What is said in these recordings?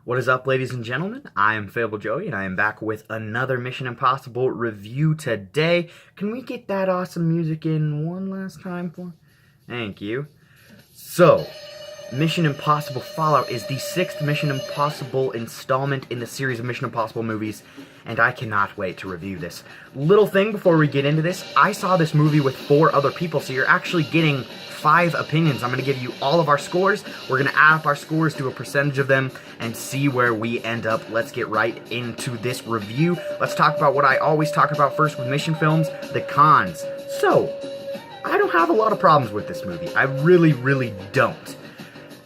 What is up, ladies and gentlemen? I am Fable Joey, and I am back with another Mission Impossible review today. Can we get that awesome music in one last time for? Thank you. So, Mission Impossible Fallout is the 6th Mission Impossible installment in the series of Mission Impossible movies, and I cannot wait to review this. Little thing before we get into this, I saw this movie with 4 other people, so you're actually getting 5 opinions. I'm going to give you all of our scores. We're going to add up our scores, do a percentage of them, and see where we end up. Let's get right into this review. Let's talk about what I always talk about first with mission films, the cons. So, I don't have a lot of problems with this movie. I really don't.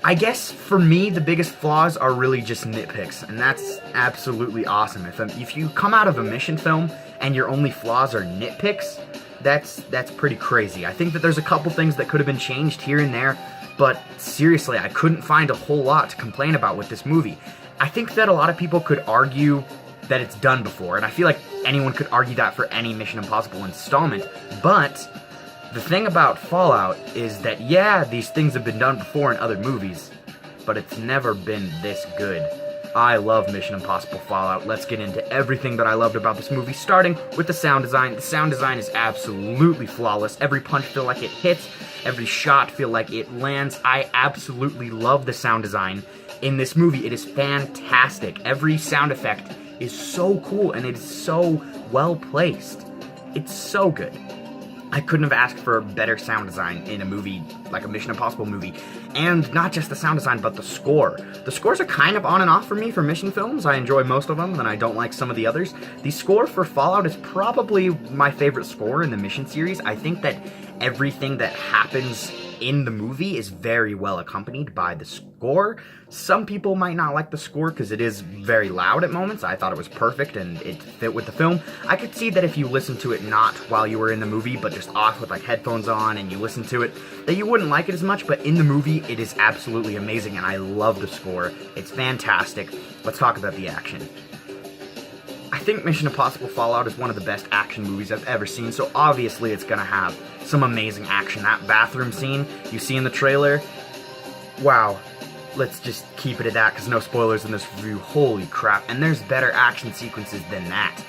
I guess, for me, the biggest flaws are really just nitpicks, and that's absolutely awesome. If you come out of a mission film and your only flaws are nitpicks, that's pretty crazy. I think that there's a couple things that could have been changed here and there, but seriously, I couldn't find a whole lot to complain about with this movie. I think that a lot of people could argue that it's done before, and I feel like anyone could argue that for any Mission Impossible installment, but the thing about Fallout is that, yeah, these things have been done before in other movies, but it's never been this good. I love Mission Impossible Fallout. Let's get into everything that I loved about this movie, starting with the sound design. The sound design is absolutely flawless. Every punch feel like it hits, every shot feel like it lands. I absolutely love the sound design in this movie. It is fantastic. Every sound effect is so cool, and it is so well placed. It's so good. I couldn't have asked for better sound design in a movie, like a Mission Impossible movie. And not just the sound design, but the score. The scores are kind of on and off for me for mission films. I enjoy most of them, and I don't like some of the others. The score for Fallout is probably my favorite score in the Mission series. I think that everything that happens in the movie is very well accompanied by the score. Some people might not like the score because it is very loud at moments. I thought it was perfect and it fit with the film. I could see that if you listen to it not while you were in the movie, but just off with like headphones on and you listen to it, that you wouldn't like it as much, but in the movie it is absolutely amazing and I love the score. It's fantastic. Let's talk about the action. I think Mission Impossible Fallout is one of the best action movies I've ever seen, so obviously it's gonna have some amazing action. That bathroom scene you see in the trailer, wow. Let's just keep it at that, because no spoilers in this review. Holy crap. And there's better action sequences than that.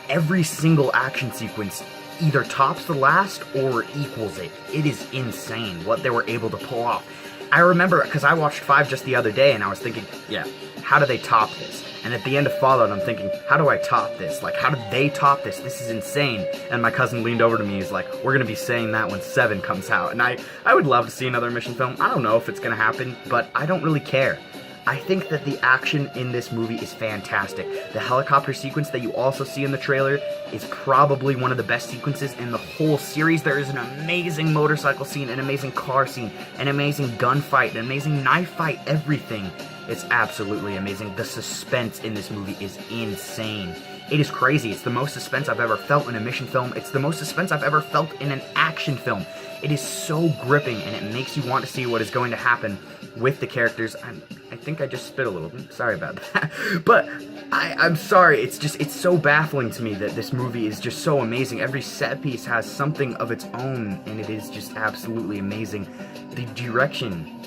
Every single action sequence either tops the last or equals it. It is insane what they were able to pull off. I remember, because I watched 5 just the other day, and I was thinking, yeah, how do they top this? And at the end of Fallout, I'm thinking, how do I top this? Like, how did they top this? This is insane. And my cousin leaned over to me, he's like, we're gonna be saying that when 7 comes out. And I would love to see another mission film. I don't know if it's gonna happen, but I don't really care. I think that the action in this movie is fantastic. The helicopter sequence that you also see in the trailer is probably one of the best sequences in the whole series. There is an amazing motorcycle scene, an amazing car scene, an amazing gunfight, an amazing knife fight, everything. It's absolutely amazing. The suspense in this movie is insane. It is crazy. It's the most suspense I've ever felt in a mission film. It's the most suspense I've ever felt in an action film. It is so gripping, and it makes you want to see what is going to happen with the characters. I think I just spit a little bit. Sorry about that. But I'm sorry. It's so baffling to me that this movie is just so amazing. Every set piece has something of its own, and it is just absolutely amazing. The direction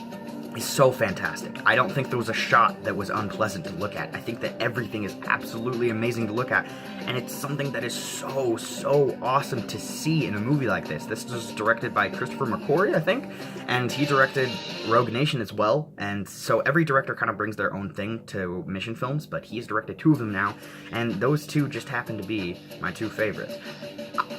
is so fantastic. I don't think there was a shot that was unpleasant to look at. I think that everything is absolutely amazing to look at, and it's something that is so awesome to see in a movie like this. This was directed by Christopher McQuarrie, I think, and he directed Rogue Nation as well, and so every director kind of brings their own thing to mission films, but he's directed 2 of them now, and those 2 just happen to be my 2 favorites.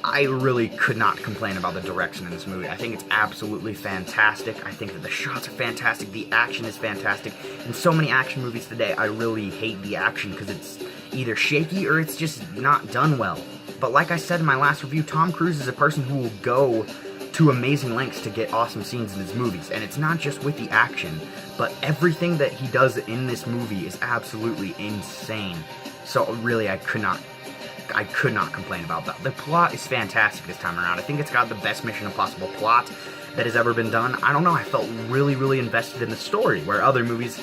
I really could not complain about the direction in this movie. I think it's absolutely fantastic. I think that the shots are fantastic, the action is fantastic. In so many action movies today, I really hate the action because it's either shaky or it's just not done well. But like I said in my last review, Tom Cruise is a person who will go to amazing lengths to get awesome scenes in his movies. And it's not just with the action, but everything that he does in this movie is absolutely insane. So really, I could not complain about that. The plot is fantastic this time around. I think it's got the best Mission Impossible plot that has ever been done. I don't know, I felt really invested in the story, where other movies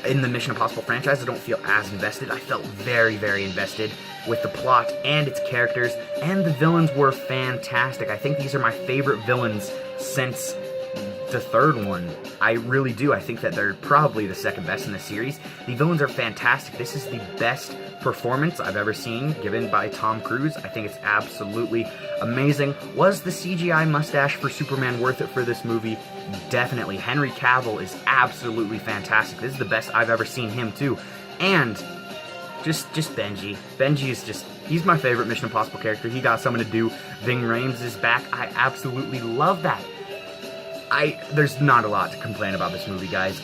in the Mission Impossible franchise I don't feel as invested. I felt very invested with the plot and its characters, and the villains were fantastic. I think these are my favorite villains since the 3rd one. I really do. I think that they're probably the second best in the series. The villains are fantastic. This is the best performance I've ever seen given by Tom Cruise. I think it's absolutely amazing. Was the CGI mustache for Superman worth it for this movie? Definitely. Henry Cavill is absolutely fantastic. This is the best I've ever seen him too. And just Benji. Benji is just, he's my favorite Mission Impossible character. He got something to do. Ving Rhames is back. I absolutely love that. There's not a lot to complain about this movie, guys.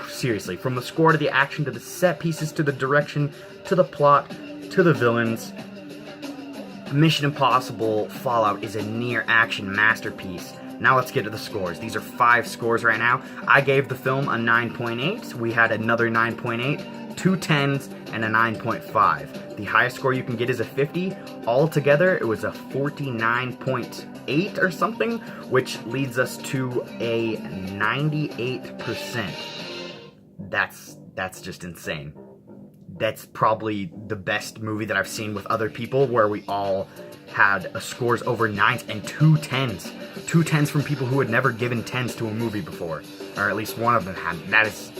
Seriously, from the score to the action to the set pieces to the direction to the plot to the villains, Mission Impossible Fallout is a near action masterpiece. Now let's get to the scores. These are 5 scores right now. I gave the film a 9.8. We had another 9.8, 2 10s, and a 9.5. The highest score you can get is a 50. Altogether, it was a 49.8 or something, which leads us to a 98%. That's just insane. That's probably the best movie that I've seen with other people, where we all had a scores over 9s and 2 10s. 2 10s from people who had never given 10s to a movie before. Or at least one of them had. That is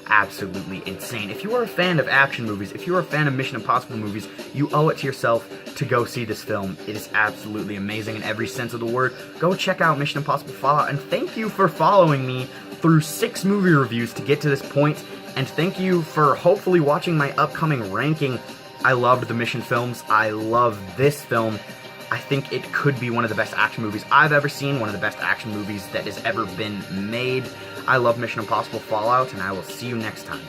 absolutely insane. If you are a fan of action movies, if you are a fan of Mission Impossible movies, you owe it to yourself to go see this film. It is absolutely amazing in every sense of the word. Go check out Mission Impossible Fallout, and thank you for following me through 6 movie reviews to get to this point, and thank you for hopefully watching my upcoming ranking. I loved the Mission films. I love this film. I think it could be one of the best action movies I've ever seen, one of the best action movies that has ever been made. I love Mission Impossible Fallout, and I will see you next time.